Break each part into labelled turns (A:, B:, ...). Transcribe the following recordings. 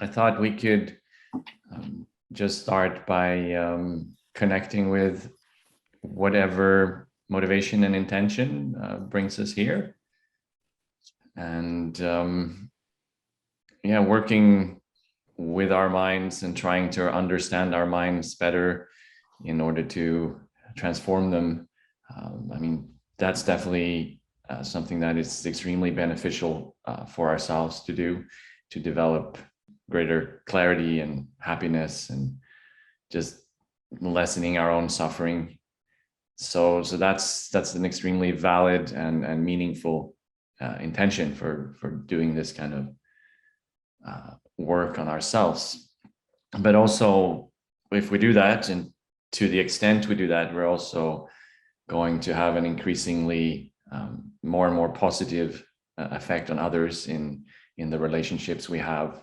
A: I thought we could just start by connecting with whatever motivation and intention brings us here. And working with our minds and trying to understand our minds better in order to transform them. I mean, that's definitely something that is extremely beneficial for ourselves to do, to develop greater clarity and happiness and just lessening our own suffering. So that's an extremely valid and meaningful intention for doing this kind of work on ourselves. But also, if we do that, and to the extent we do that, we're also going to have an increasingly more and more positive effect on others in the relationships we have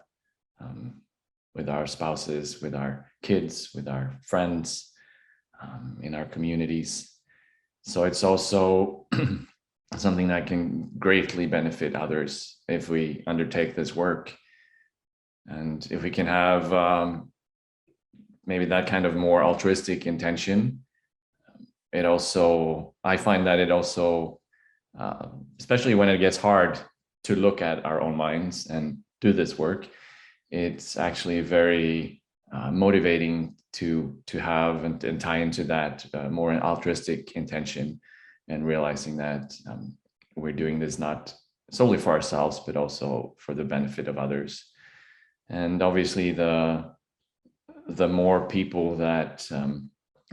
A: with our spouses, with our kids, with our friends, in our communities. So it's also something that can greatly benefit others if we undertake this work. And if we can have maybe that kind of more altruistic intention, I find that it also, especially when it gets hard to look at our own minds and do this work, it's actually very motivating to have and tie into that more an altruistic intention, and realizing that we're doing this not solely for ourselves, but also for the benefit of others. And obviously, the more people that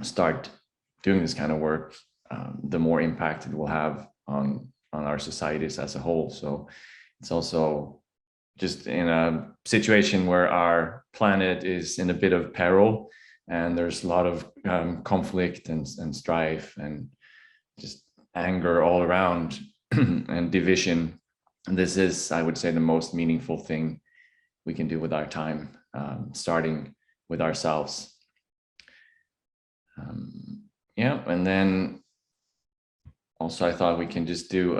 A: start doing this kind of work, the more impact it will have on our societies as a whole. So it's also just in a situation where our planet is in a bit of peril, and there's a lot of conflict and strife and just anger all around and division. And this is, I would say, the most meaningful thing we can do with our time, starting with ourselves. And then also I thought we can just do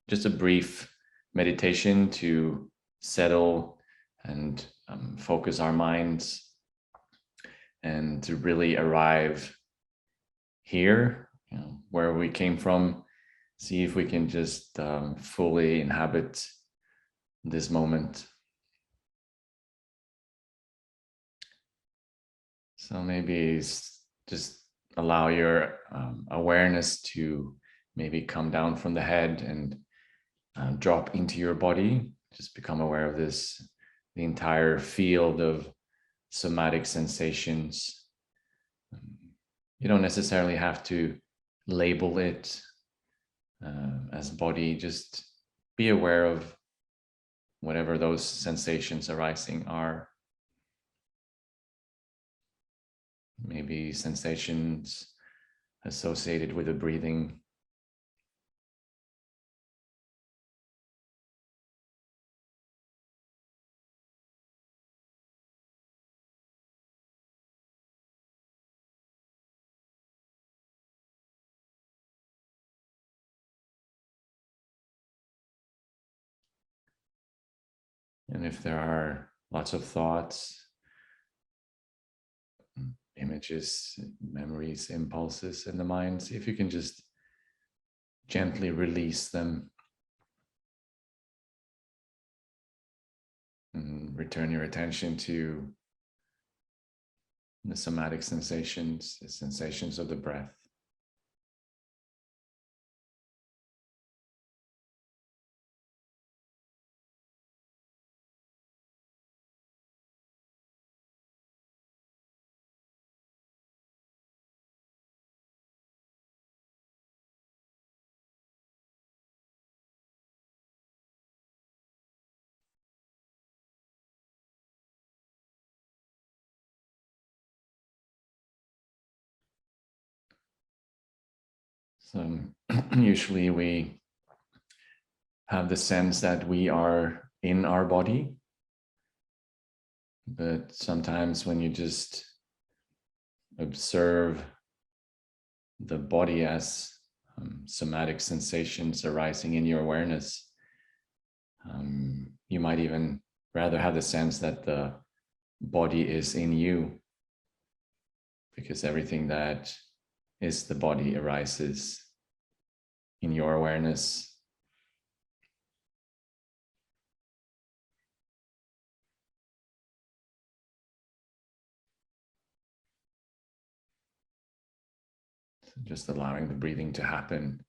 A: just a brief meditation to settle and focus our minds, and to really arrive here, where we came from. See if we can just fully inhabit this moment. So maybe just allow your awareness to maybe come down from the head and drop into your body. Just become aware of this, the entire field of somatic sensations. You don't necessarily have to label it as body. Just be aware of whatever those sensations arising are. Maybe sensations associated with the breathing. And if there are lots of thoughts, images, memories, impulses in the mind, see if you can just gently release them and return your attention to the somatic sensations, the sensations of the breath. So usually we have the sense that we are in our body, but sometimes when you just observe the body as somatic sensations arising in your awareness, you might even rather have the sense that the body is in you, because everything that is the body arises in your awareness. So just allowing the breathing to happen.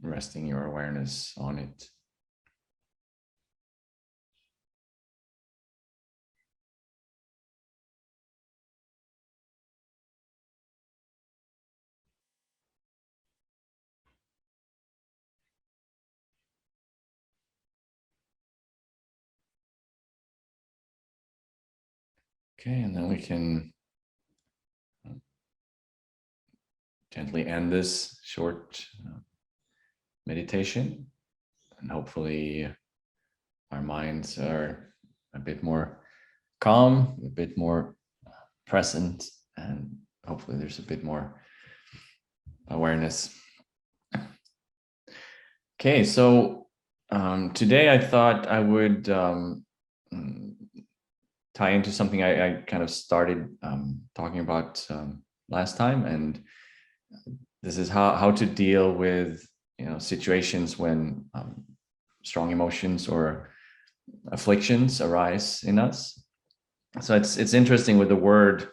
A: Resting your awareness on it. Okay, and then we can gently end this short meditation, and hopefully our minds are a bit more calm, a bit more present, and hopefully there's a bit more awareness. Okay, so today I thought I would tie into something I kind of started talking about last time, and this is how to deal with situations when strong emotions or afflictions arise in us. So it's interesting with the word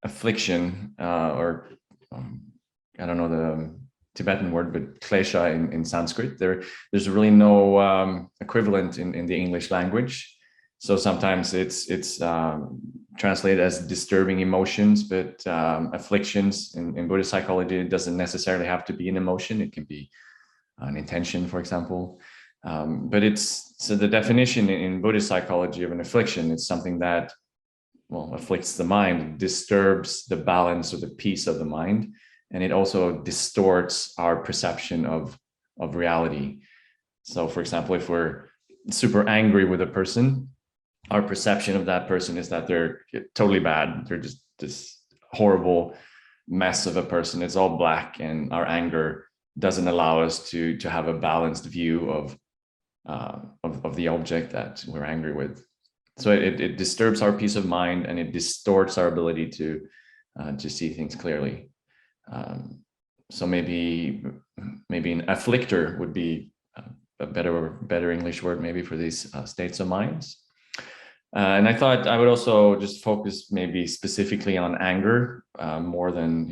A: affliction, or I don't know the Tibetan word, but klesha in Sanskrit. There's really no equivalent in the English language. So sometimes it's translated as disturbing emotions, but afflictions in Buddhist psychology, it doesn't necessarily have to be an emotion. It can be an intention, for example. But so the definition in Buddhist psychology of an affliction, it's something that, well, afflicts the mind, disturbs the balance or the peace of the mind, and it also distorts our perception of reality. So, for example, if we're super angry with a person, our perception of that person is that they're totally bad. They're just this horrible mess of a person. It's all black, and our anger doesn't allow us to have a balanced view of the object that we're angry with. So it disturbs our peace of mind, and it distorts our ability to see things clearly. So maybe an afflictor would be a better English word maybe for these states of minds. And I thought I would also just focus maybe specifically on anger more than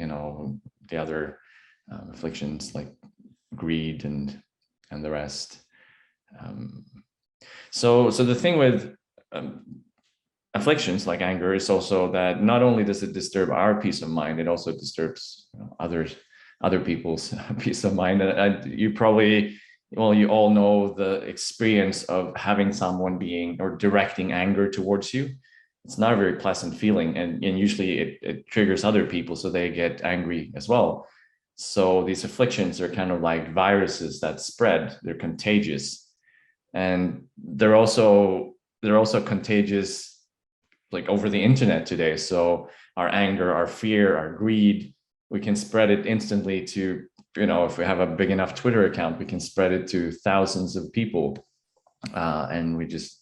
A: the other afflictions like greed and the rest. So the thing with afflictions like anger is also that not only does it disturb our peace of mind, it also disturbs other people's peace of mind. And you probably, well, you all know the experience of having someone being or directing anger towards you. It's not a very pleasant feeling, and usually it triggers other people, so they get angry as well. So these afflictions are kind of like viruses that spread. They're contagious, and they're also contagious like over the internet today. So our anger, our fear, our greed, we can spread it instantly to, if we have a big enough Twitter account, we can spread it to thousands of people, and we just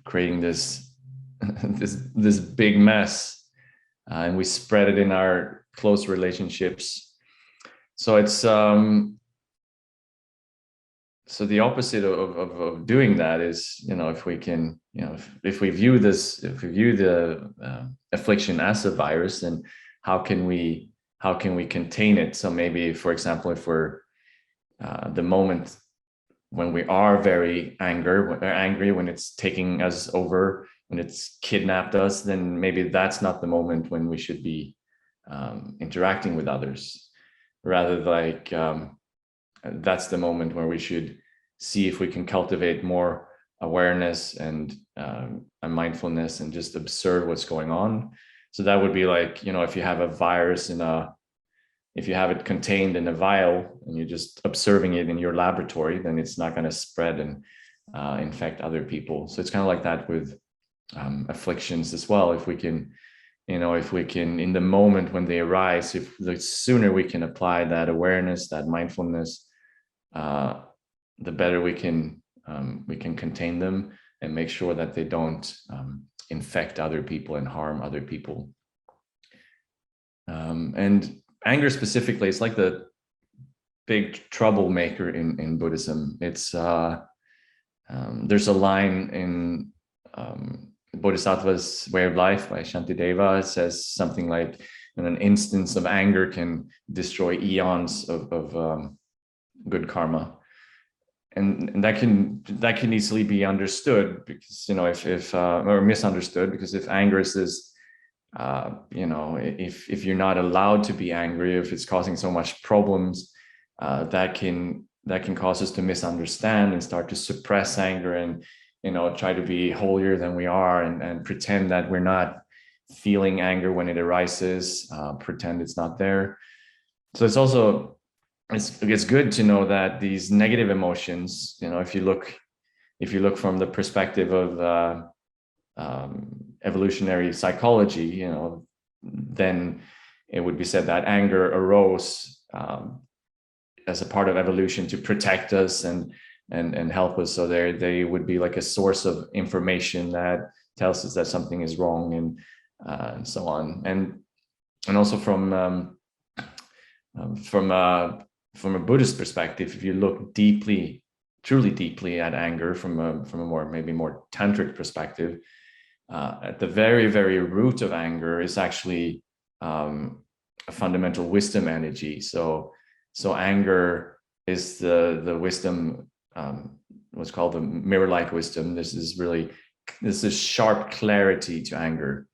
A: creating this this big mess, and we spread it in our close relationships. So it's so the opposite of doing that is, if we can, if we view the affliction as a virus, then how can we contain it? So maybe, for example, if we're the moment when we are very angry, when it's taking us over, when it's kidnapped us, then maybe that's not the moment when we should be interacting with others. Rather, like that's the moment where we should see if we can cultivate more awareness and mindfulness and just observe what's going on. So that would be like, if you have a virus if you have it contained in a vial and you're just observing it in your laboratory, then it's not going to spread and infect other people. So it's kind of like that with afflictions as well. If we can, in the moment when they arise, if the sooner we can apply that awareness, that mindfulness, the better we can contain them and make sure that they don't infect other people and harm other people. And anger specifically, it's like the big troublemaker in Buddhism. It's there's a line in Bodhisattva's Way of Life by Shantideva. It says something like, an instance of anger can destroy eons of good karma. And that can easily be understood, because if or misunderstood, because if anger is this, if you're not allowed to be angry, if it's causing so much problems, that can cause us to misunderstand and start to suppress anger and try to be holier than we are and pretend that we're not feeling anger when it arises, pretend it's not there. So it's also it's good to know that these negative emotions, if you look from the perspective of evolutionary psychology, then it would be said that anger arose as a part of evolution to protect us and help us. So they would be like a source of information that tells us that something is wrong and so on. And also from a Buddhist perspective, if you look truly deeply at anger from a more tantric perspective, at the very, very root of anger is actually a fundamental wisdom energy. So anger is the wisdom, what's called the mirror-like wisdom. This is sharp clarity to anger,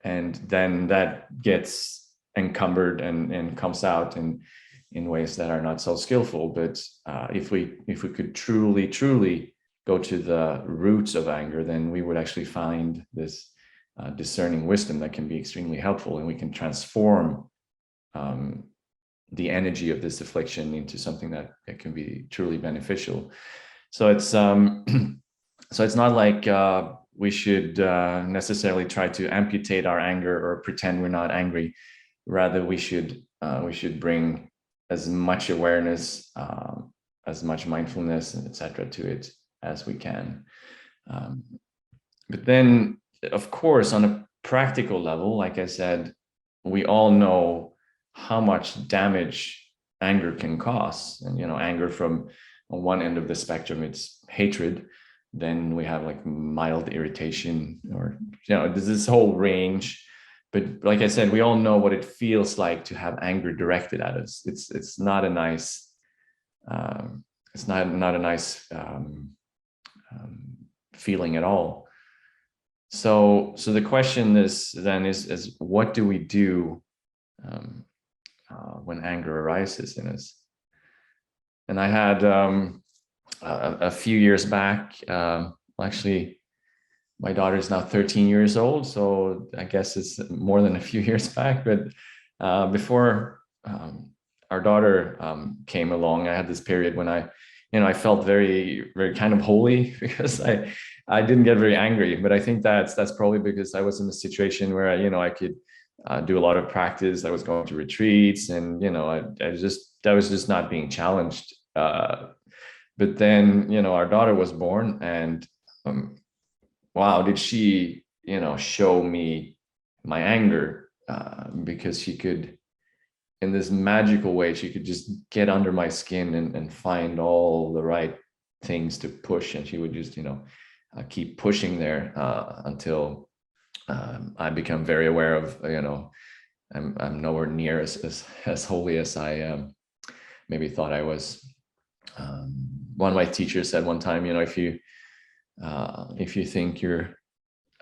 A: and then that gets encumbered and comes out in ways that are not so skillful. But if we could truly go to the roots of anger, then we would actually find this discerning wisdom that can be extremely helpful, and we can transform the energy of this affliction into something that can be truly beneficial. So it's not like we should necessarily try to amputate our anger or pretend we're not angry. Rather, we should bring as much awareness, as much mindfulness, and etc. to it as we can. But then, of course, on a practical level, like I said, we all know how much damage anger can cause. And anger, from on one end of the spectrum, it's hatred. Then we have like mild irritation, or there's this whole range. But like I said, we all know what it feels like to have anger directed at us. It's not a nice feeling at all. So the question is what do we do when anger arises in us? And I had a few years back, actually, my daughter is now 13 years old, so I guess it's more than a few years back. But before our daughter came along, I had this period when I felt very, very kind of holy, because I didn't get very angry. But I think that's probably because I was in a situation where I could do a lot of practice. I was going to retreats, and I was just not being challenged. But then our daughter was born, and wow, did she show me my anger, because she could, in this magical way, she could just get under my skin and find all the right things to push, and she would just keep pushing there until I become very aware of I'm nowhere near as holy as I maybe thought I was. One of my teachers said one time, if you think you're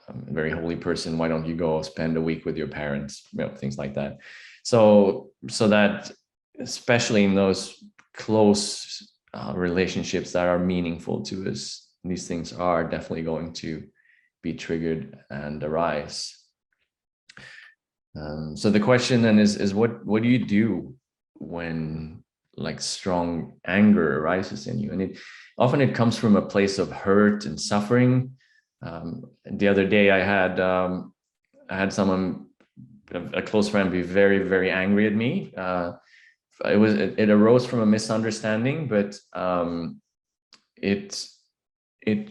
A: a very holy person, why don't you go spend a week with your parents, things like that. So that, especially in those close relationships that are meaningful to us, these things are definitely going to be triggered and arise. So the question then is what do you do when like strong anger arises in you? And it often comes from a place of hurt and suffering. The other day I had someone, a close friend, be very, very angry at me it arose from a misunderstanding, but it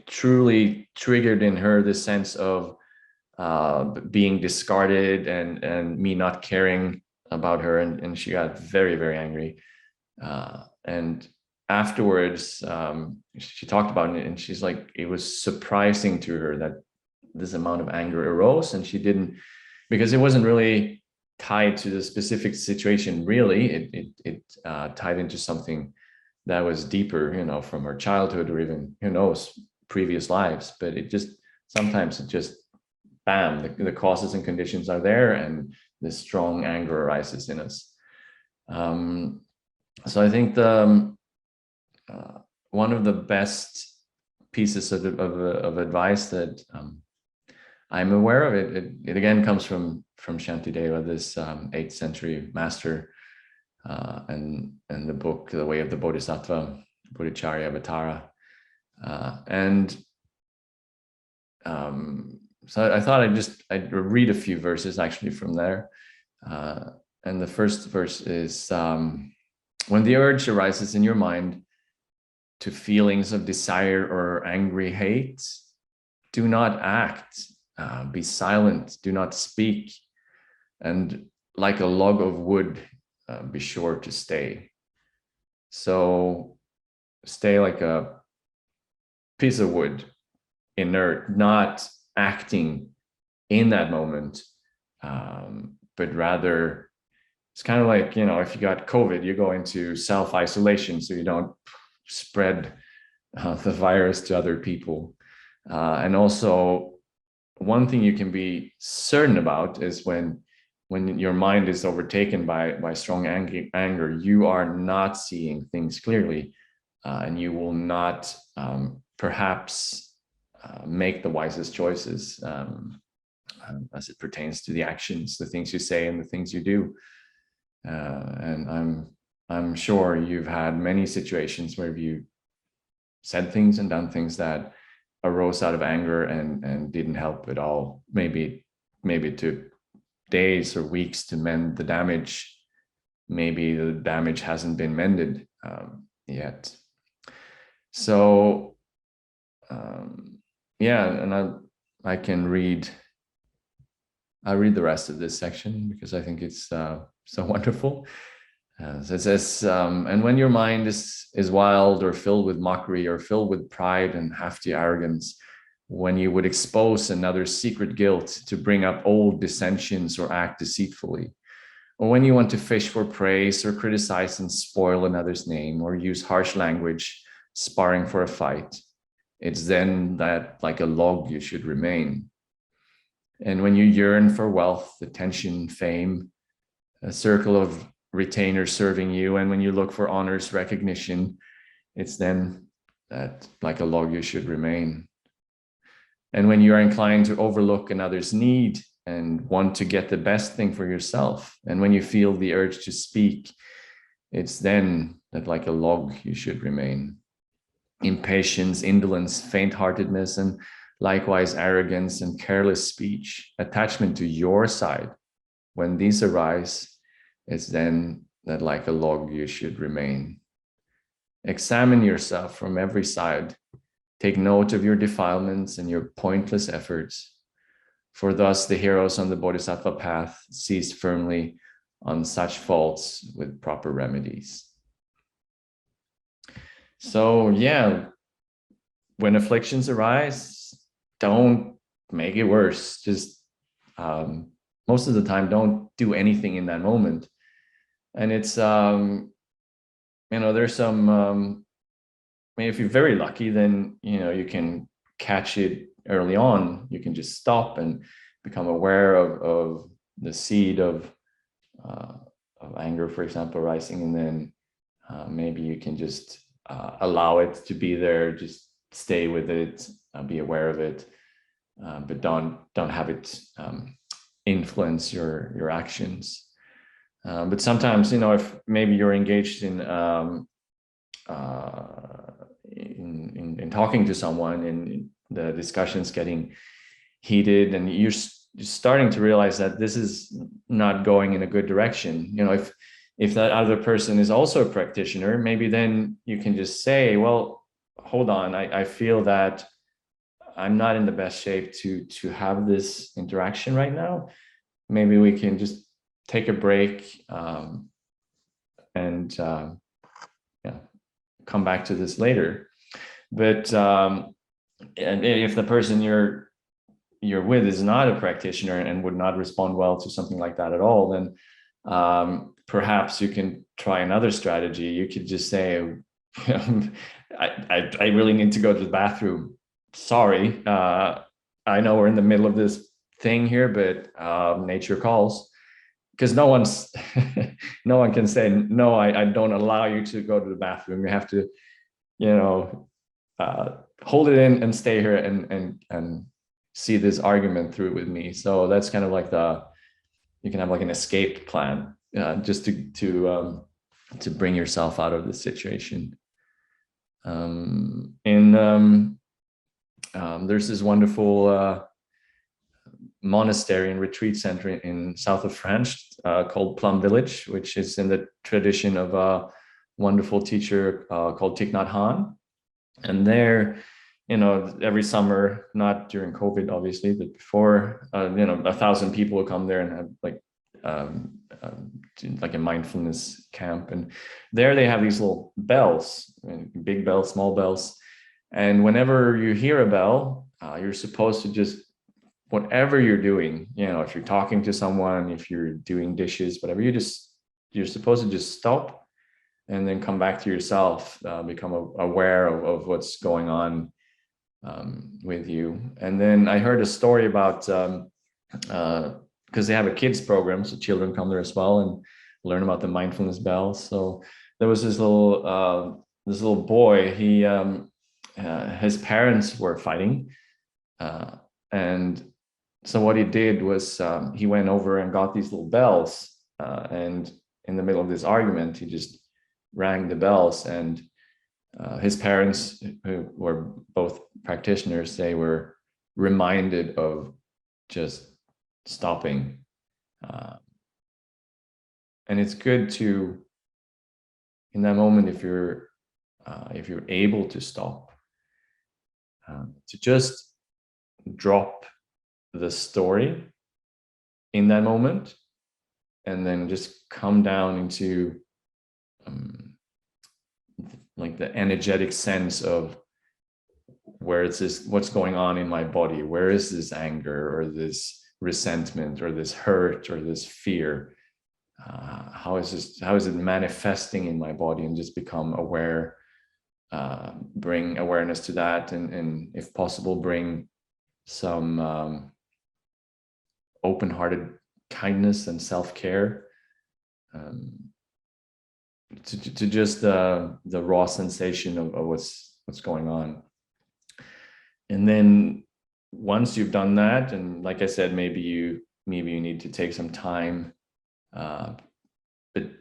A: truly triggered in her the sense of being discarded and me not caring about her, and she got very, very angry. And afterwards, she talked about it, and she's like, it was surprising to her that this amount of anger arose, and she didn't, because it wasn't really tied to the specific situation. Really, it tied into something that was deeper, from her childhood, or even who knows, previous lives. But it just, sometimes it just, bam, the causes and conditions are there, and this strong anger arises in us. So I think one of the best pieces of advice that I'm aware of, it again comes from Shantideva, this 8th century master, and the book The Way of the Bodhisattva, Bodhicharya Avatara, and so I thought I'd read a few verses actually from there. And the first verse is, when the urge arises in your mind to feelings of desire or angry hate, do not act, be silent, do not speak, and like a log of wood, be sure to stay. So stay like a piece of wood, inert, not acting in that moment, but rather, it's kind of like, if you got COVID, you go into self-isolation so you don't spread the virus to other people. And also, one thing you can be certain about is when your mind is overtaken by strong anger, you are not seeing things clearly, and you will not perhaps make the wisest choices as it pertains to the actions, the things you say and the things you do. And I'm sure you've had many situations where you said things and done things that arose out of anger and didn't help at all. Maybe it took days or weeks to mend the damage. Maybe the damage hasn't been mended yet. So yeah, and I can read. I'll read the rest of this section because I think it's so wonderful. So it says, and when your mind is wild or filled with mockery or filled with pride and haughty arrogance, when you would expose another's secret guilt to bring up old dissensions or act deceitfully, or when you want to fish for praise or criticize and spoil another's name or use harsh language, sparring for a fight, it's then that like a log you should remain. And when you yearn for wealth, attention, fame, a circle of retainers serving you, and when you look for honors, recognition, it's then that like a log you should remain. And when you are inclined to overlook another's need and want to get the best thing for yourself, and when you feel the urge to speak, it's then that like a log you should remain. Impatience, indolence, faint-heartedness, and likewise arrogance and careless speech, attachment to your side, when these arise, it's then that like a log you should remain. Examine yourself from every side. Take note of your defilements and your pointless efforts, for thus the heroes on the Bodhisattva path seized firmly on such faults with proper remedies. So yeah, when afflictions arise, don't make it worse. Just most of the time, don't do anything in that moment. And it's, there's some, if you're very lucky, then, you can catch it early on. You can just stop and become aware of the seed of anger, for example, rising. And then maybe you can just allow it to be there, just stay with it, be aware of it, but don't have it influence your actions. But sometimes, if maybe you're engaged in talking to someone and the discussion's getting heated, and you're starting to realize that this is not going in a good direction. if that other person is also a practitioner, maybe then you can just say, well, hold on, I feel that I'm not in the best shape to have this interaction right now. Maybe we can just take a break, and yeah, come back to this later. But and if the person you're with is not a practitioner and would not respond well to something like that at all, then perhaps you can try another strategy. You could just say, I really need to go to the bathroom. Sorry, I know we're in the middle of this thing here, but nature calls. Because no one can say, no, I don't allow you to go to the bathroom. You have to, hold it in and stay here and see this argument through with me. So that's kind of like you can have like an escape plan, just to bring yourself out of the situation. There's this wonderful monastery and retreat center in south of France called Plum Village, which is in the tradition of a wonderful teacher called Thich Nhat Hanh. And there, every summer, not during COVID, obviously, but before, 1,000 people will come there and have like a mindfulness camp. And there they have these little bells, big bells, small bells. And whenever you hear a bell, you're supposed to just, whatever you're doing, if you're talking to someone, if you're doing dishes, whatever, you're supposed to just stop and then come back to yourself, become aware of what's going on with you. And then I heard a story about, because they have a kids program, so children come there as well and learn about the mindfulness bells. So there was this little boy. He his parents were fighting, and so what he did was he went over and got these little bells, and in the middle of this argument, he just rang the bells, and his parents, who were both practitioners, they were reminded of just stopping. And it's good to, in that moment, if you're able to stop, to just drop the story in that moment, and then just come down into like the energetic sense of where it's this, what's going on in my body, where is this anger or this resentment or this hurt or this fear, how is it manifesting in my body, and just become aware, bring awareness to that, and if possible bring some open-hearted kindness and self-care, to just the raw sensation of what's going on. And then once you've done that, and like I said, maybe you need to take some time, but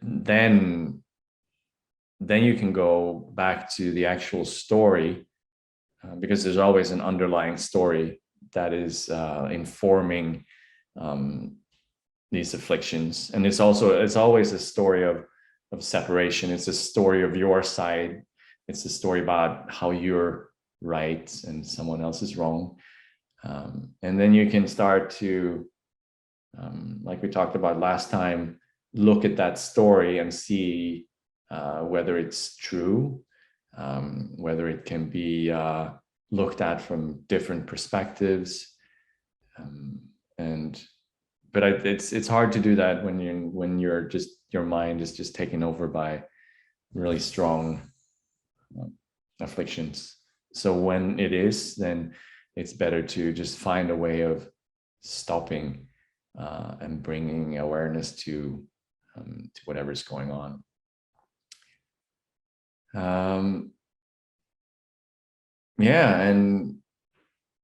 A: then you can go back to the actual story, because there's always an underlying story that is informing these afflictions. And it's always a story of separation. It's a story of your side. It's a story about how you're right and someone else is wrong. And then you can start to, like we talked about last time, look at that story and see whether it's true, whether it can be looked at from different perspectives. But it's hard to do that when you're just, your mind is just taken over by really strong afflictions. So when it is, then it's better to just find a way of stopping and bringing awareness to whatever's going on. Yeah, and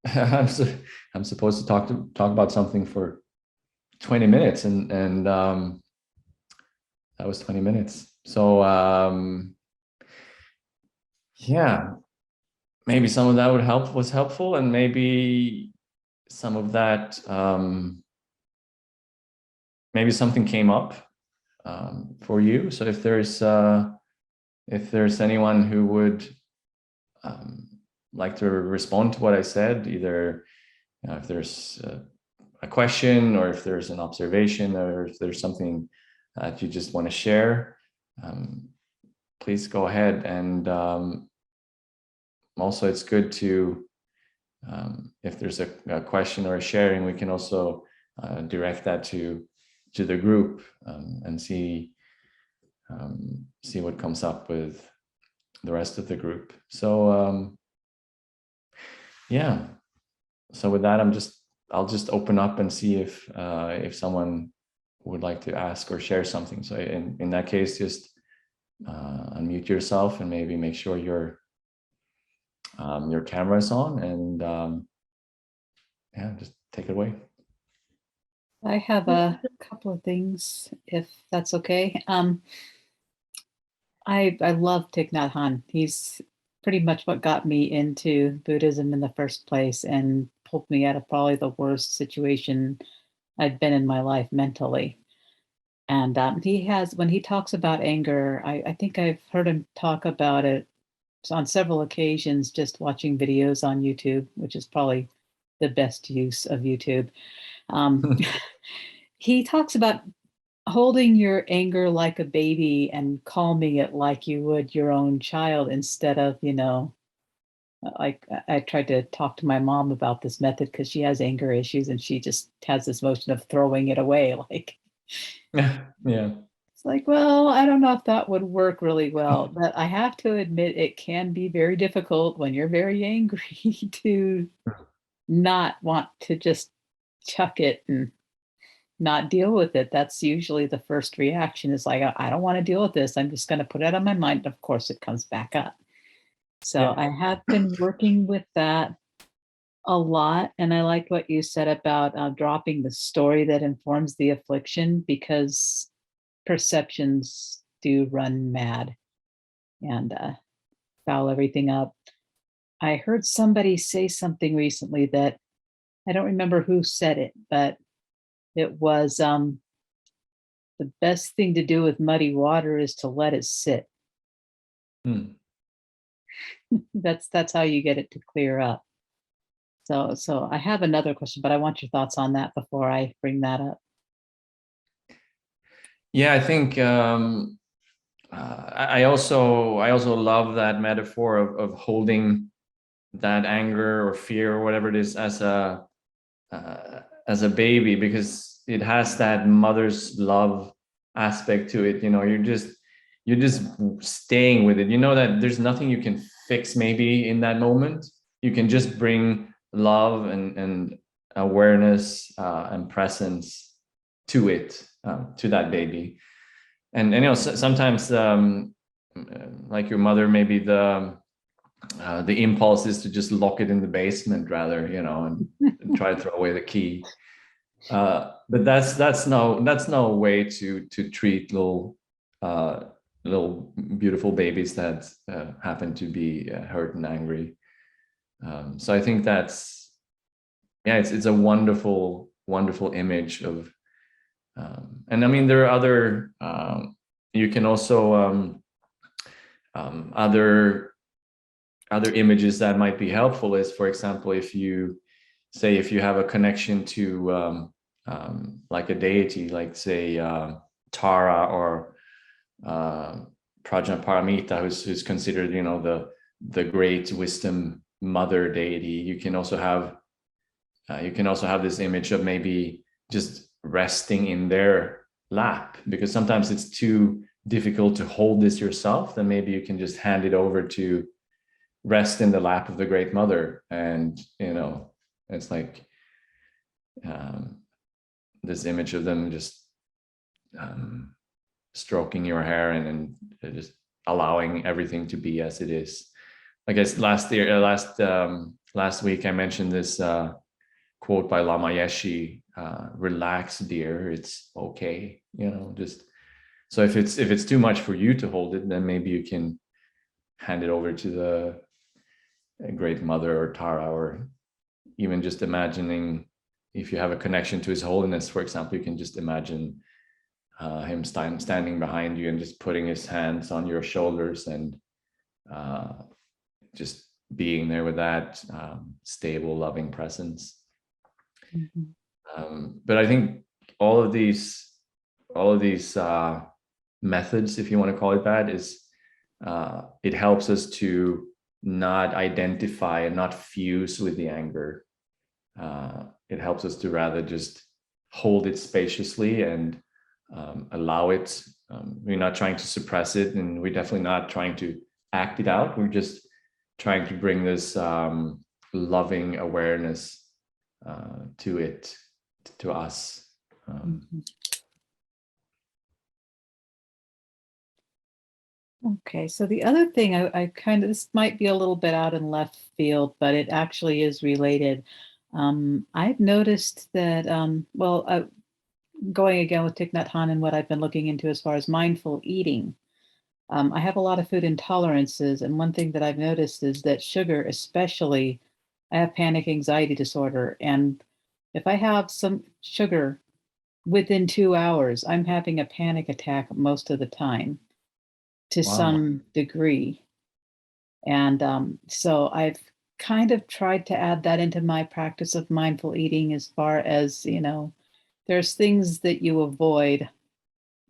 A: I'm supposed to talk about something for 20 minutes, and that was 20 minutes. So yeah, maybe some of that was helpful, and maybe some of that, maybe something came up for you. So if there's anyone who would like to respond to what I said, either if there's a question, or if there's an observation, or if there's something that you just want to share, please go ahead. And also, it's good to, if there's a question or a sharing, we can also direct that to the group, and see what comes up with the rest of the group. So yeah. So with that, I'll just open up and see if someone would like to ask or share something. So in that case, just unmute yourself and maybe make sure your camera is on, and yeah, just take it away.
B: I have a couple of things, if that's okay. I love Thich Nhat Hanh. He's pretty much what got me into Buddhism in the first place and pulled me out of probably the worst situation I'd been in my life mentally. And he has, when he talks about anger, I think I've heard him talk about it on several occasions, just watching videos on YouTube, which is probably the best use of YouTube. He talks about holding your anger like a baby and calming it like you would your own child, instead of, like I tried to talk to my mom about this method because she has anger issues and she just has this motion of throwing it away. Like,
A: Yeah.
B: it's like, well, I don't know if that would work really well, but I have to admit it can be very difficult when you're very angry to not want to just chuck it and not deal with it. That's usually the first reaction, is like, I don't want to deal with this. I'm just going to put it on my mind. Of course, it comes back up. So
A: Yeah.
B: I have been working with that a lot. And I liked what you said about dropping the story that informs the affliction, because perceptions do run mad and foul everything up. I heard somebody say something recently that I don't remember who said it, but it was the best thing to do with muddy water is to let it sit. That's how you get it to clear up. So I have another question, but I want your thoughts on that before I bring that up.
A: Yeah, I think I also love that metaphor of holding that anger or fear or whatever it is as a baby, because it has that mother's love aspect to it. You're just staying with it. You know that there's nothing you can fix maybe in that moment. You can just bring love and awareness and presence to it, to that baby. And sometimes like your mother, maybe the impulse is to just lock it in the basement rather, and try to throw away the key. But that's no way to treat little beautiful babies that happen to be hurt and angry. So I think that's, yeah, it's a wonderful image of, and I mean there are other, you can also other images that might be helpful is, for example, if you have a connection to like a deity, like say Tara or Prajnaparamita, who's considered the great wisdom mother deity. You can also have this image of maybe just resting in their lap, because sometimes it's too difficult to hold this yourself. Then maybe you can just hand it over to rest in the lap of the great mother, and it's like this image of them just stroking your hair and just allowing everything to be as it is. I guess last week I mentioned this quote by Lama Yeshe, relax dear, it's okay, just so if it's too much for you to hold it, then maybe you can hand it over to the great mother or Tara, or even just imagining, if you have a connection to His Holiness, for example, you can just imagine him standing behind you and just putting his hands on your shoulders and just being there with that stable, loving presence. But I think all of these methods, if you want to call it that, is it helps us to not identify and not fuse with the anger. It helps us to rather just hold it spaciously and allow it. We're not trying to suppress it, and we're definitely not trying to act it out. We're just trying to bring this loving awareness to it, to us.
B: Okay, so the other thing I kind of, this might be a little bit out in left field, but it actually is related. I've noticed that, going again with Thich Nhat Hanh and what I've been looking into as far as mindful eating, I have a lot of food intolerances. And one thing that I've noticed is that sugar, especially, I have panic anxiety disorder. And if I have some sugar within 2 hours, I'm having a panic attack most of the time to
A: Wow.
B: some degree. And so I've kind of tried to add that into my practice of mindful eating as far as, there's things that you avoid.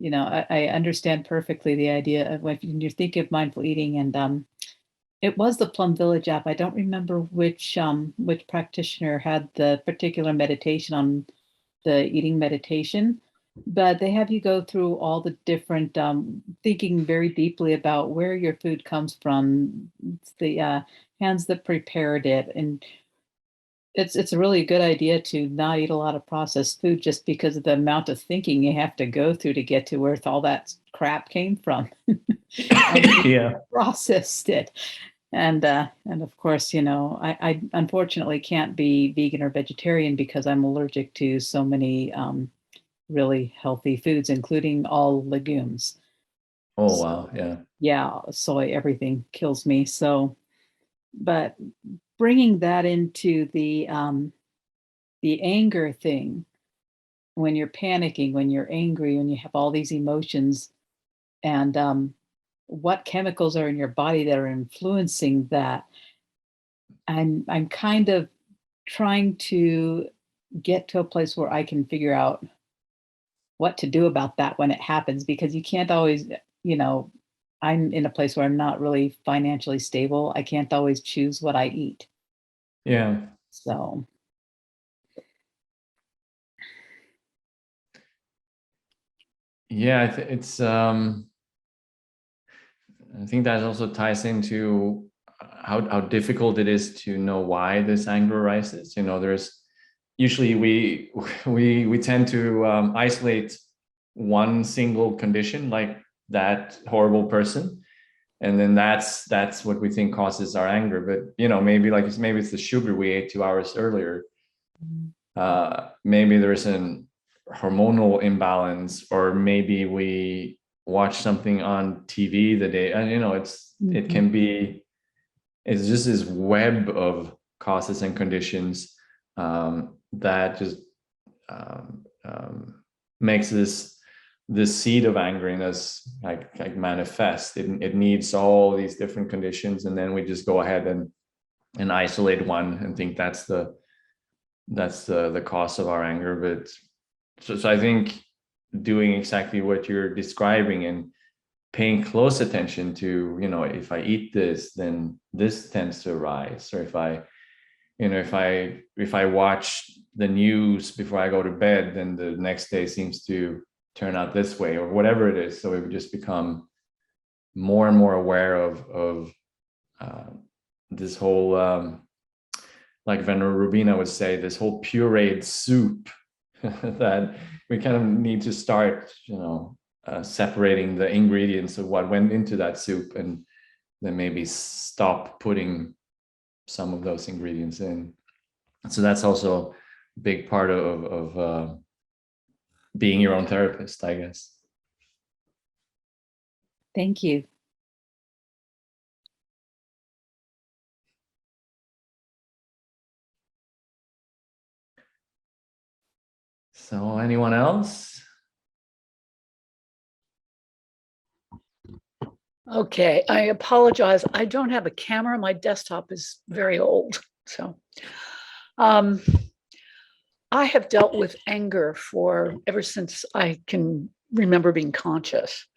B: I understand perfectly the idea of when you think of mindful eating, and it was the Plum Village app. I don't remember which practitioner had the particular meditation on the eating meditation, but they have you go through all the different thinking very deeply about where your food comes from, the hands that prepared it, and it's a really good idea to not eat a lot of processed food just because of the amount of thinking you have to go through to get to where all that crap came from. And
A: Yeah.
B: processed it. And of course, I unfortunately can't be vegan or vegetarian because I'm allergic to so many really healthy foods, including all legumes.
A: Oh wow.
B: So
A: Yeah.
B: yeah, soy, everything kills me. So, but bringing that into the anger thing, when you're panicking, when you're angry, when you have all these emotions, and what chemicals are in your body that are influencing that. I'm kind of trying to get to a place where I can figure out what to do about that when it happens, because you can't always, you know, I'm in a place where I'm not really financially stable. I can't always choose what I eat.
A: Yeah.
B: So,
A: Yeah. I think that also ties into how difficult it is to know why this anger arises. There's usually we tend to isolate one single condition, like that horrible person, and then that's what we think causes our anger. But maybe it's the sugar we ate 2 hours earlier. Maybe there's an hormonal imbalance, or maybe we watch something on TV the day, and it
B: mhm,
A: can be, it's just this web of causes and conditions that just makes this seed of anger in us like manifest. It needs all these different conditions, and then we just go ahead and isolate one and think that's the cause of our anger. But so I think doing exactly what you're describing and paying close attention to, if I eat this, then this tends to arise. Or if I watch the news before I go to bed, then the next day seems to turn out this way, or whatever it is. So we would just become more and more aware of uh, this whole like Venerable Rubina would say, this whole pureed soup that we kind of need to start, separating the ingredients of what went into that soup, and then maybe stop putting some of those ingredients in. So that's also a big part of being your own therapist, I guess.
B: thank you.
A: So anyone else?
C: Okay, I apologize. I don't have a camera. My desktop is very old. So um, I have dealt with anger for ever since I can remember being conscious.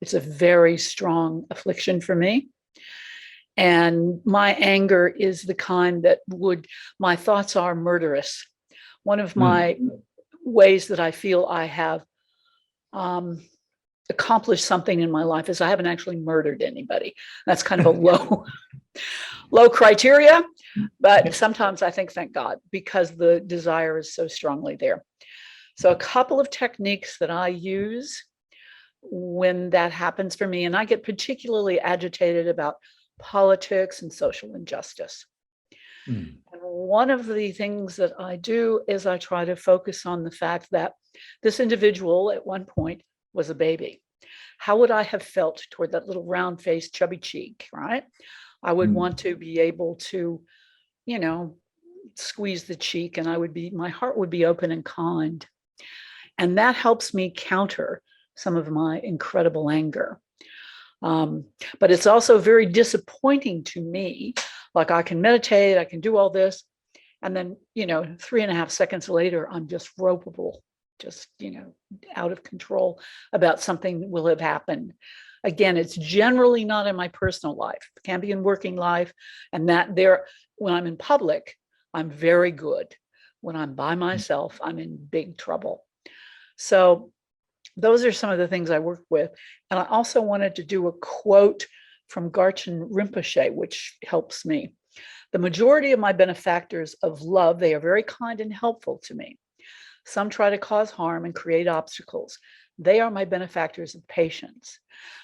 C: It's a very strong affliction for me. And my anger is the kind that my thoughts are murderous. One of my ways that I feel I have um, accomplished something in my life is I haven't actually murdered anybody. That's kind of a low criteria, but sometimes I think, thank God, because the desire is so strongly there. So a couple of techniques that I use when that happens for me, and I get particularly agitated about politics and social injustice. And one of the things that I do is I try to focus on the fact that this individual at one point was a baby. How would I have felt toward that little round faced chubby cheek, right? I would want to be able to, you know, squeeze the cheek, and my heart would be open and kind. And that helps me counter some of my incredible anger. But it's also very disappointing to me. Like, I can meditate, I can do all this, and then, 3.5 seconds later, I'm just ropeable, just, out of control about something that will have happened. Again, it's generally not in my personal life. It can be in working life. And when I'm in public, I'm very good. When I'm by myself, I'm in big trouble. So those are some of the things I work with. And I also wanted to do a quote from Martin Rinpoche, which helps me. The majority of my benefactors of love, they are very kind and helpful to me. Some try to cause harm and create obstacles. They are my benefactors of patience.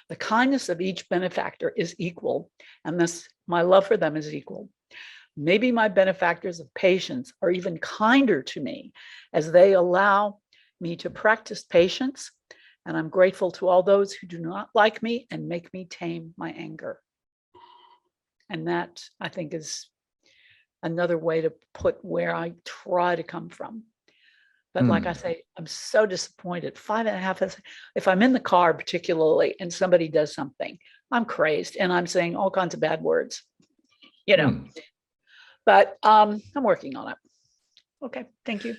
C: The kindness of each benefactor is equal, and thus my love for them is equal. Maybe my benefactors of patience are even kinder to me, as they allow me to practice patience, and I'm grateful to all those who do not like me and make me tame my anger. And that, I think, is another way to put where I try to come from. But like I say, I'm so disappointed. 5.5, if I'm in the car particularly and somebody does something, I'm crazed and I'm saying all kinds of bad words, But I'm working on it. Okay, thank you.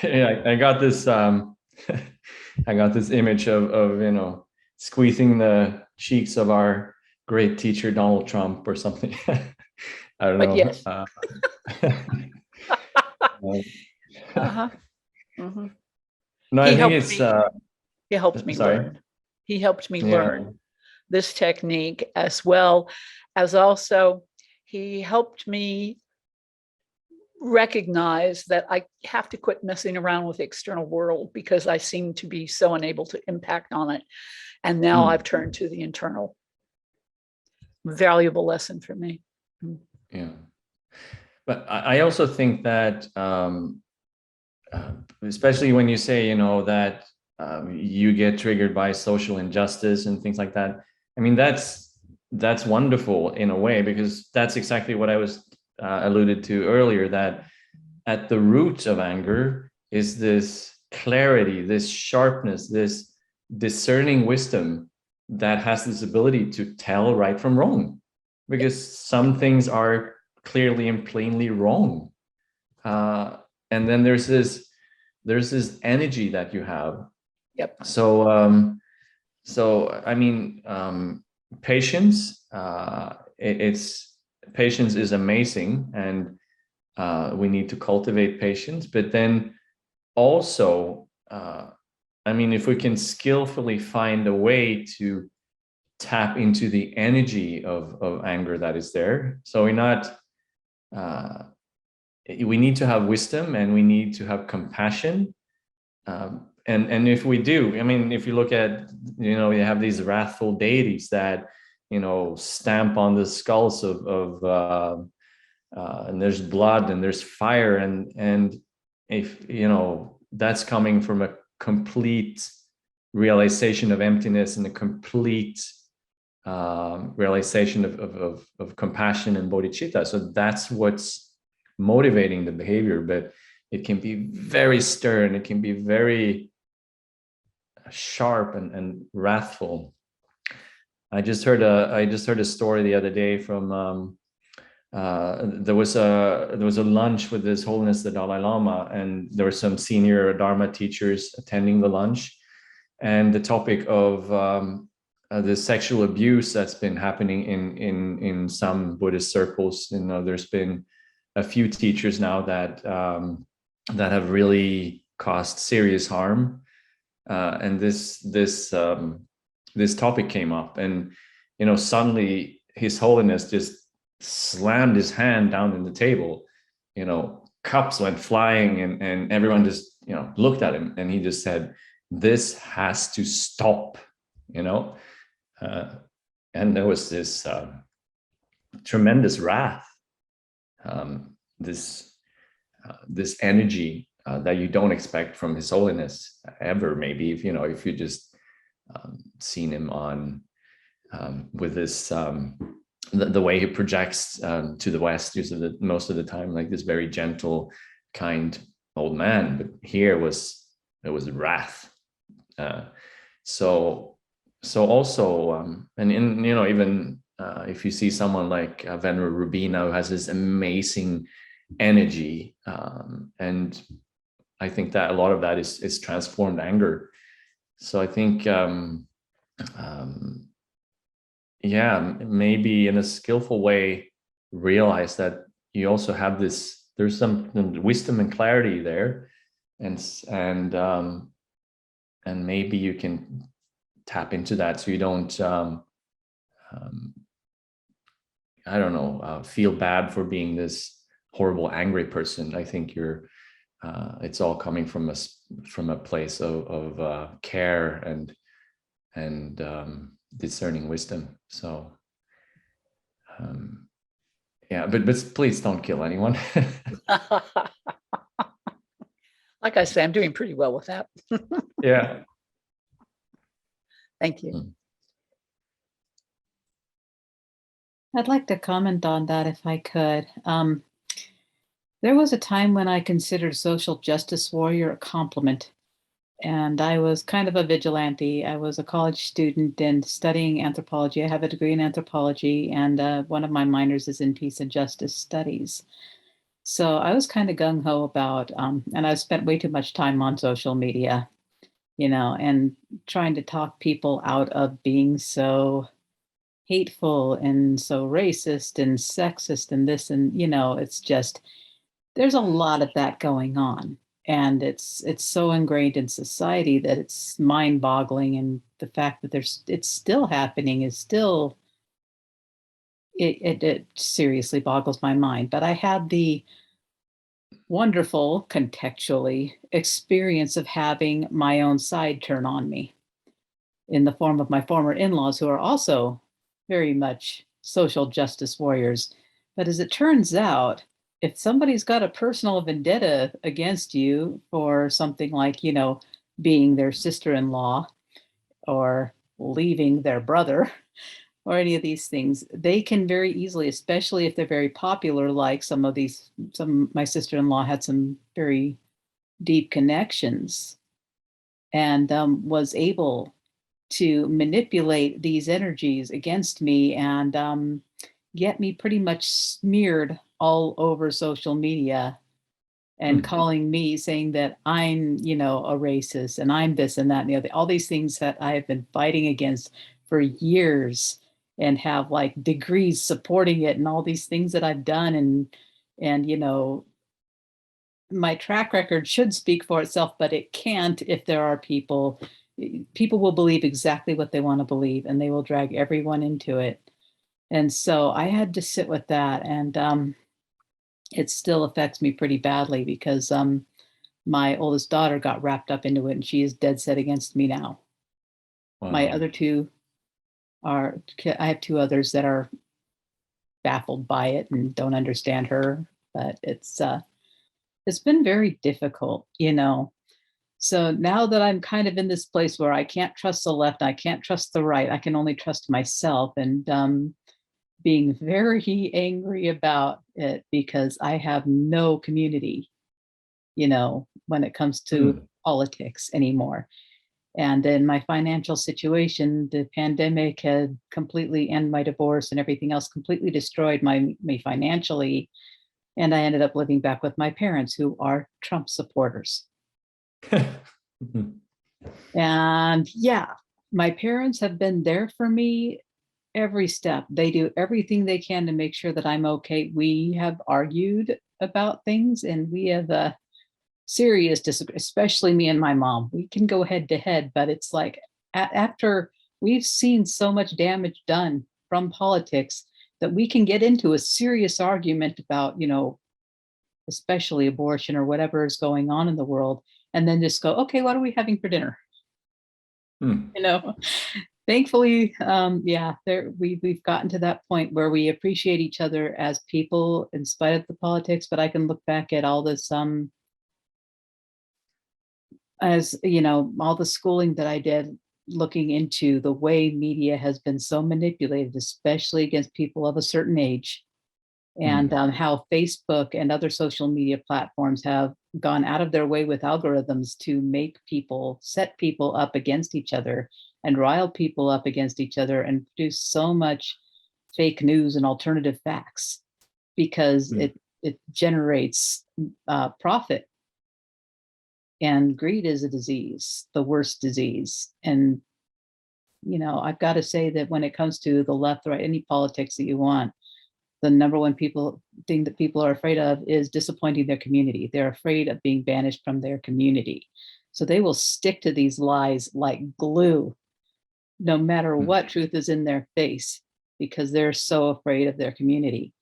A: Yeah, I got this I got this image of squeezing the cheeks of our great teacher Donald Trump or something. I don't know.
C: Yes.
A: No, I think it's
C: he helped me
A: sorry.
C: learn. He helped me learn this technique, as well as also he helped me recognize that I have to quit messing around with the external world because I seem to be so unable to impact on it. And now I've turned to the internal. Valuable lesson for me.
A: Yeah. But I also think that especially when you say, that you get triggered by social injustice and things like that. I mean, that's wonderful in a way, because that's exactly what I was alluded to earlier, that at the root of anger is this clarity, this sharpness, this discerning wisdom that has this ability to tell right from wrong, because some things are clearly and plainly wrong. And then there's this energy that you have.
C: Yep.
A: So I mean, patience. Patience is amazing, and we need to cultivate patience. But then also, I mean, if we can skillfully find a way to tap into the energy of anger that is there, so we're not. We need to have wisdom and we need to have compassion. And if we do, I mean, if you look at, you have these wrathful deities that, stamp on the skulls of and there's blood and there's fire. And if, that's coming from a complete realization of emptiness and a complete realization of compassion and bodhicitta. So that's what's motivating the behavior, but it can be very stern, it can be very sharp and wrathful. I just heard a story the other day from there was a lunch with His Holiness the Dalai Lama, and there were some senior Dharma teachers attending the lunch, and the topic of the sexual abuse that's been happening in some Buddhist circles. You know, there's been a few teachers now that that have really caused serious harm, and this topic came up, and you know, suddenly His Holiness just slammed his hand down in the table. You know, cups went flying, and everyone just, you know, looked at him, and he just said, "This has to stop." You know, and there was this tremendous wrath, this this energy that you don't expect from His Holiness ever. Maybe if you know, if you just seen him on with this the way he projects to the West, most of the time, like this very gentle, kind old man. But here it was wrath. So also, and in, you know, even if you see someone like Venerable Rubina, who has this amazing energy, and I think that a lot of that is transformed anger. So I think yeah, maybe in a skillful way, realize that you also have this, there's some wisdom and clarity there, and maybe you can tap into that, so you don't I don't know, feel bad for being this horrible angry person. I think you're it's all coming from a place of care and discerning wisdom. So yeah, but please don't kill anyone.
C: Like I say, I'm doing pretty well with that.
A: Yeah.
C: Thank you.
B: I'd like to comment on that if I could. There was a time when I considered social justice warrior a compliment, and I was kind of a vigilante. I was a college student and studying anthropology. I have a degree in anthropology, and one of my minors is in peace and justice studies. So I was kind of gung ho about, and I spent way too much time on social media, you know, and trying to talk people out of being so hateful and so racist and sexist and this, and you know, it's just, there's a lot of that going on, and it's so ingrained in society that it's mind-boggling, and the fact that it's still happening is still, it seriously boggles my mind. But I had the wonderful, contextually, experience of having my own side turn on me in the form of my former in-laws, who are also very much social justice warriors. But as it turns out, if somebody's got a personal vendetta against you for something like, you know, being their sister-in-law or leaving their brother or any of these things, they can very easily, especially if they're very popular, like my sister-in-law had some very deep connections and was able to manipulate these energies against me and get me pretty much smeared all over social media and calling me, saying that I'm, you know, a racist and I'm this and that and the other, all these things that I have been fighting against for years and have like degrees supporting it and all these things that I've done. And, you know, my track record should speak for itself, but it can't if there are people will believe exactly what they want to believe, and they will drag everyone into it. And so I had to sit with that, and it still affects me pretty badly because my oldest daughter got wrapped up into it, and she is dead set against me now.
A: Wow.
B: My other two I have two others that are baffled by it and don't understand her, but it's been very difficult, you know. So now that I'm kind of in this place where I can't trust the left, I can't trust the right, I can only trust myself, and being very angry about it because I have no community, you know, when it comes to politics anymore. And in my financial situation, the pandemic had completely, and my divorce and everything else completely destroyed me financially. And I ended up living back with my parents, who are Trump supporters. And yeah, my parents have been there for me every step. They do everything they can to make sure that I'm okay. We have argued about things, and we have a serious disagreement, especially me and my mom. We can go head to head, but it's like after we've seen so much damage done from politics, that we can get into a serious argument about, especially abortion or whatever is going on in the world, and then just go, okay, what are we having for dinner? Thankfully, we've gotten to that point where we appreciate each other as people in spite of the politics. But I can look back at all this, as all the schooling that I did, looking into the way media has been so manipulated, especially against people of a certain age, and how Facebook and other social media platforms have gone out of their way with algorithms to make people, set people up against each other and rile people up against each other and produce so much fake news and alternative facts, because it generates profit. And greed is a disease, the worst disease. And I've got to say that when it comes to the left, right, any politics that you want, the number one thing that people are afraid of is disappointing their community. They're afraid of being banished from their community. So they will stick to these lies like glue, no matter what truth is in their face, because they're so afraid of their community.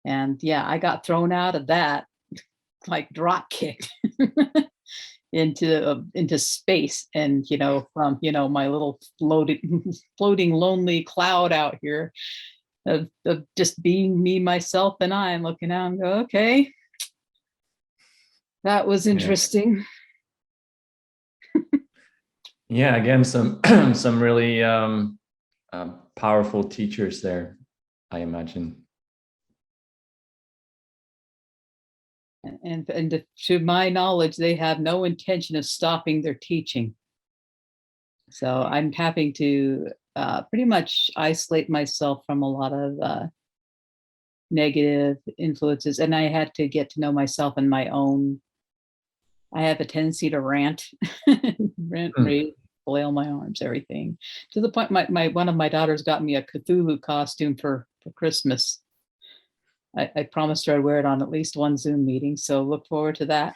B: And yeah, I got thrown out of that, like drop kicked into space. And from my little floating lonely cloud out here of just being me, myself, and I'm looking out and go, okay, that was interesting.
A: Yeah, again, some some really powerful teachers there, I imagine.
B: And to my knowledge, they have no intention of stopping their teaching. So I'm having to pretty much isolate myself from a lot of negative influences. And I had to get to know myself and my own. I have a tendency to rant, rave, flail my arms, everything, to the point my one of my daughters got me a Cthulhu costume for Christmas. I promised her I'd wear it on at least one Zoom meeting, so look forward to that.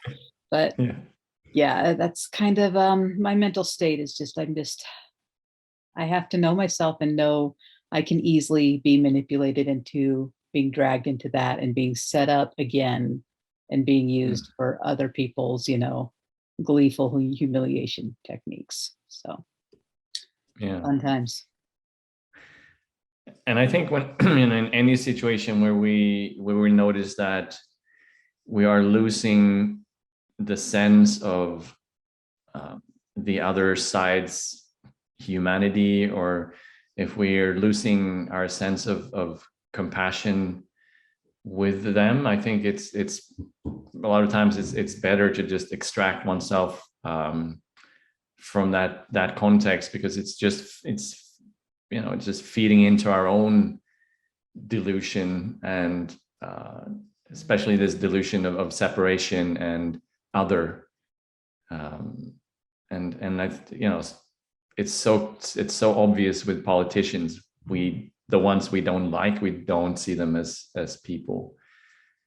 B: But yeah, that's kind of my mental state is just I have to know myself and know I can easily be manipulated into being dragged into that and being set up again and being used for other people's, gleeful humiliation techniques. So fun times.
A: And I think when in any situation where we notice that we are losing the sense of the other side's humanity, or if we are losing our sense of compassion with them, I think it's a lot of times it's better to just extract oneself from that context, because it's just feeding into our own delusion, and especially this delusion of separation and other, and I, it's so obvious with politicians. The ones we don't like, we don't see them as people,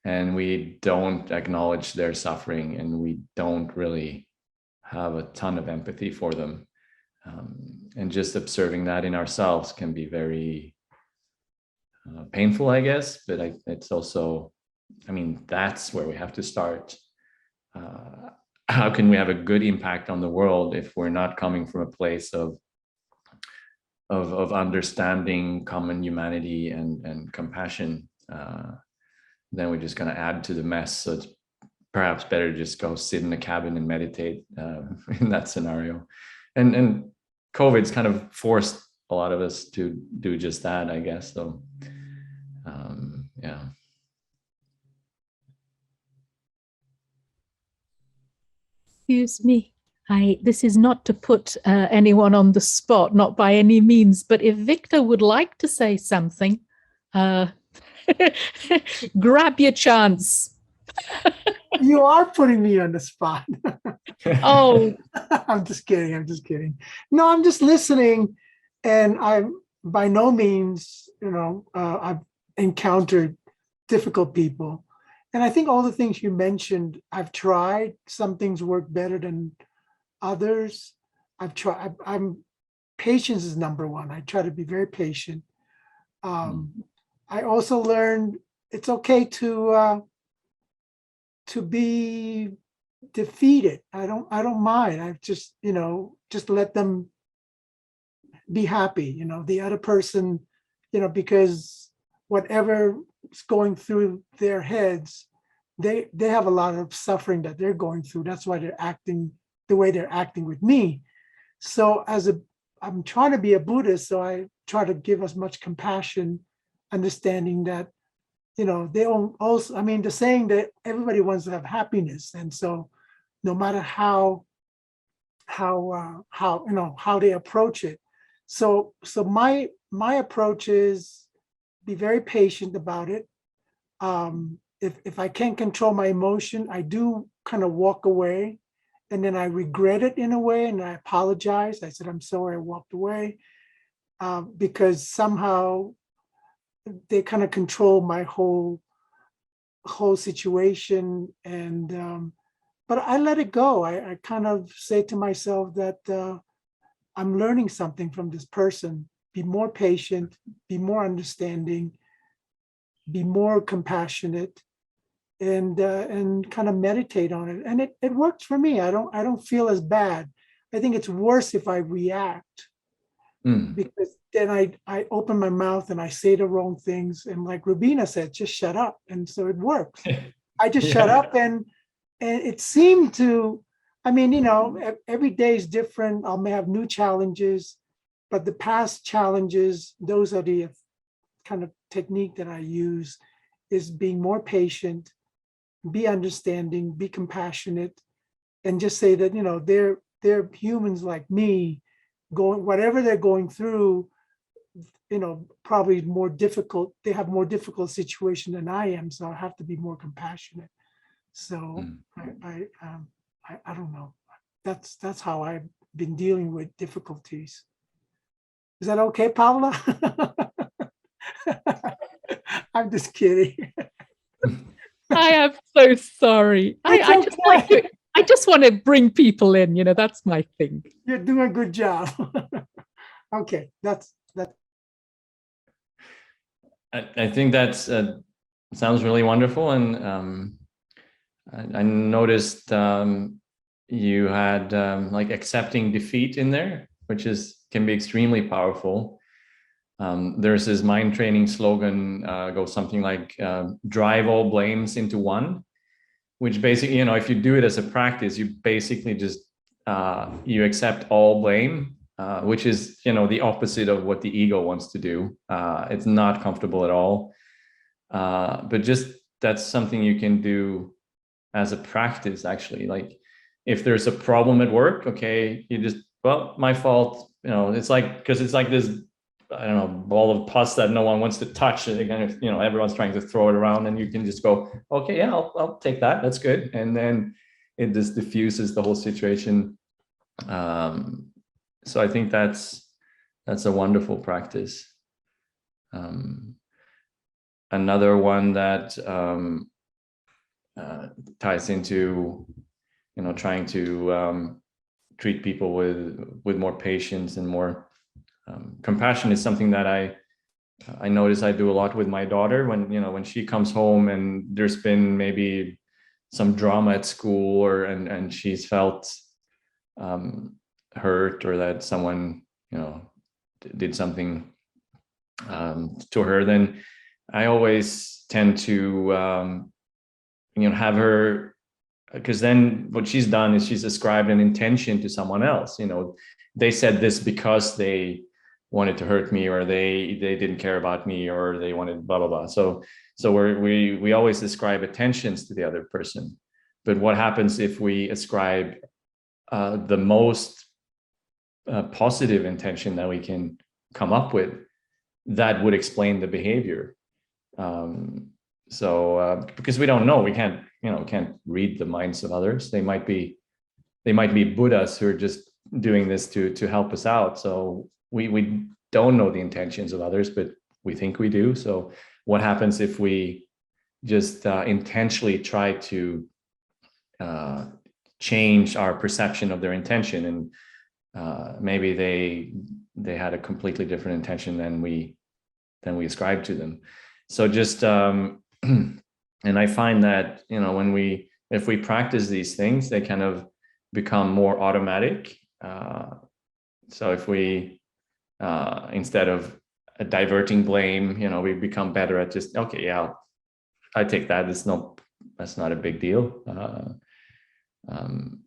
A: and we don't acknowledge their suffering, and we don't really have a ton of empathy for them. And just observing that in ourselves can be very painful, I guess, but it's also, that's where we have to start. How can we have a good impact on the world if we're not coming from a place of understanding common humanity and compassion? Then we're just going to add to the mess. So it's perhaps better to just go sit in a cabin and meditate in that scenario. And COVID's kind of forced a lot of us to do just that, I guess. So, yeah.
D: Excuse me. this is not to put anyone on the spot, not by any means, but if Victor would like to say something, grab your chance.
E: You are putting me on the spot.
D: Oh,
E: I'm just kidding. I'm just kidding. No, I'm just listening. And I'm by no means, I've encountered difficult people. And I think all the things you mentioned, I've tried. Some things work better than others. I've tried. Patience is number one. I try to be very patient. I also learned it's okay to be defeated. I don't mind. I've just let them be happy. The other person, because whatever is going through their heads, they have a lot of suffering that they're going through. That's why they're acting the way they're acting with me. So I'm trying to be a Buddhist, so I try to give as much compassion, understanding that, they don't also, the saying that everybody wants to have happiness. And so no matter how they approach it. So my approach is be very patient about it. If I can't control my emotion, I do kind of walk away, and then I regret it in a way, and I apologize. I said, I'm sorry I walked away, because somehow they kind of control my whole situation. And but I let it go. I kind of say to myself that I'm learning something from this person. Be more patient, be more understanding, be more compassionate, and kind of meditate on it. And it works for me. I don't feel as bad. I think it's worse if I react, because then I open my mouth and I say the wrong things. And like Rubina said, just shut up. And so it works. I just shut up, and it seemed to, every day is different. I may have new challenges, but the past challenges, those are the kind of technique that I use, is being more patient, be understanding, be compassionate, and just say that, they're humans like me, whatever they're going through, probably more difficult. They have more difficult situation than I am. So I have to be more compassionate. So I don't know. That's how I've been dealing with difficulties. Is that okay, Paula? I'm just kidding.
D: I am so sorry. I just want to bring people in, that's my thing.
E: You're doing a good job. Okay, that's.
A: I think that's sounds really wonderful, and I noticed you had like accepting defeat in there, which can be extremely powerful. There's this mind training slogan, goes something like drive all blames into one, which basically, if you do it as a practice, you basically just you accept all blame, which is the opposite of what the ego wants to do. It's not comfortable at all, but just that's something you can do as a practice, actually. Like if there's a problem at work, okay, you just, well, my fault, it's like, because it's like this, I don't know, ball of pus that no one wants to touch. And again, if everyone's trying to throw it around, and you can just go, okay, yeah, I'll take that, that's good. And then it just diffuses the whole situation. So I think that's a wonderful practice. Another one that ties into trying to treat people with more patience and more compassion is something that I notice I do a lot with my daughter. When she comes home and there's been maybe some drama at school, and she's felt hurt, or that someone did something to her, then I always tend to have her, because then what she's done is she's ascribed an intention to someone else. They said this because they wanted to hurt me, or they didn't care about me, or they wanted blah blah blah. So we always ascribe attentions to the other person. But what happens if we ascribe the most positive intention that we can come up with that would explain the behavior. Because we don't know, we can't read the minds of others. They might be Buddhas who are just doing this to help us out. So we don't know the intentions of others, but we think we do. So what happens if we just intentionally try to change our perception of their intention, and maybe they had a completely different intention than we ascribe to them. So just and I find that if we practice these things, they kind of become more automatic. So if we instead of diverting blame, we become better at just, okay, yeah, I take that. That's not a big deal.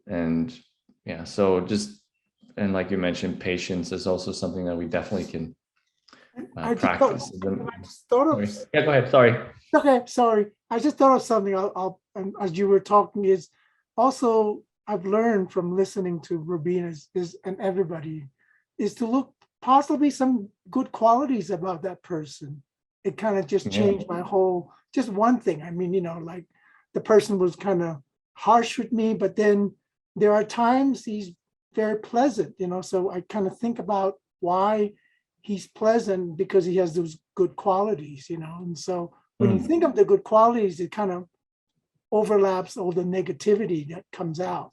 A: And yeah, so just, and like you mentioned, patience is also something that we definitely can practice.
E: I just thought of,
A: yeah, go ahead. Sorry.
E: okay, sorry. I just thought of something and as you were talking, is also I've learned from listening to Robina and everybody is to look possibly some good qualities about that person. It kind of just changed my whole, just one thing. I mean, like the person was kind of harsh with me, but then there are times he's very pleasant, so I kind of think about why he's pleasant, because he has those good qualities, and so when you think of the good qualities, it kind of overlaps all the negativity that comes out.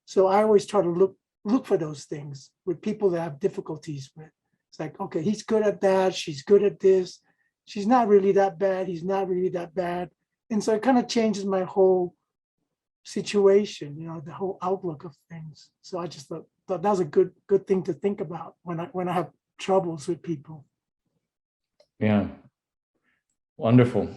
E: So I always try to look for those things with people that I have difficulties with. It's like, okay, he's good at that, she's good at this, she's not really that bad, he's not really that bad. And so it kind of changes my whole situation, the whole outlook of things. So I just thought that was a good thing to think about when I have troubles with people.
A: Yeah, wonderful.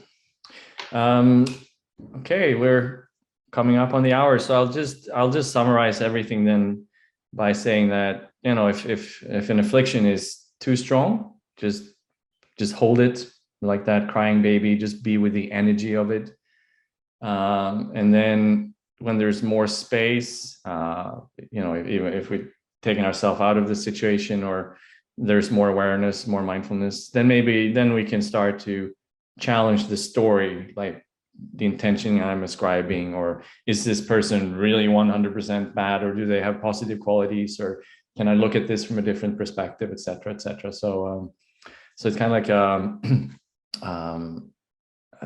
A: Okay, we're coming up on the hour, so I'll just summarize everything then by saying that if an affliction is too strong, just hold it like that crying baby. Just be with the energy of it, and then when there's more space, even if we're taking ourselves out of the situation, or there's more awareness, more mindfulness, then we can start to challenge the story, like the intention I'm ascribing, or is this person really 100% bad, or do they have positive qualities, or can I look at this from a different perspective, etc., etc. So it's kind of like a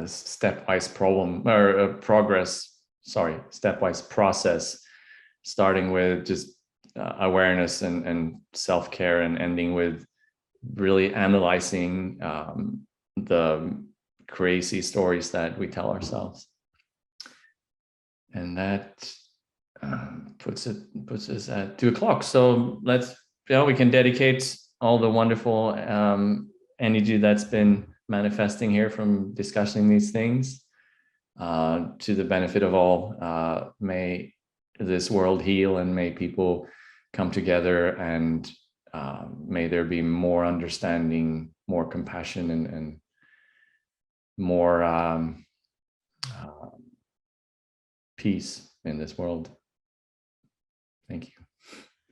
A: stepwise problem, or a stepwise process, starting with just awareness and self-care, and ending with really analyzing the crazy stories that we tell ourselves. And that puts us at 2:00. So we can dedicate all the wonderful energy that's been manifesting here from discussing these things to the benefit of all. May this world heal, and may people come together, and may there be more understanding, more compassion, and more peace in this world. Thank you.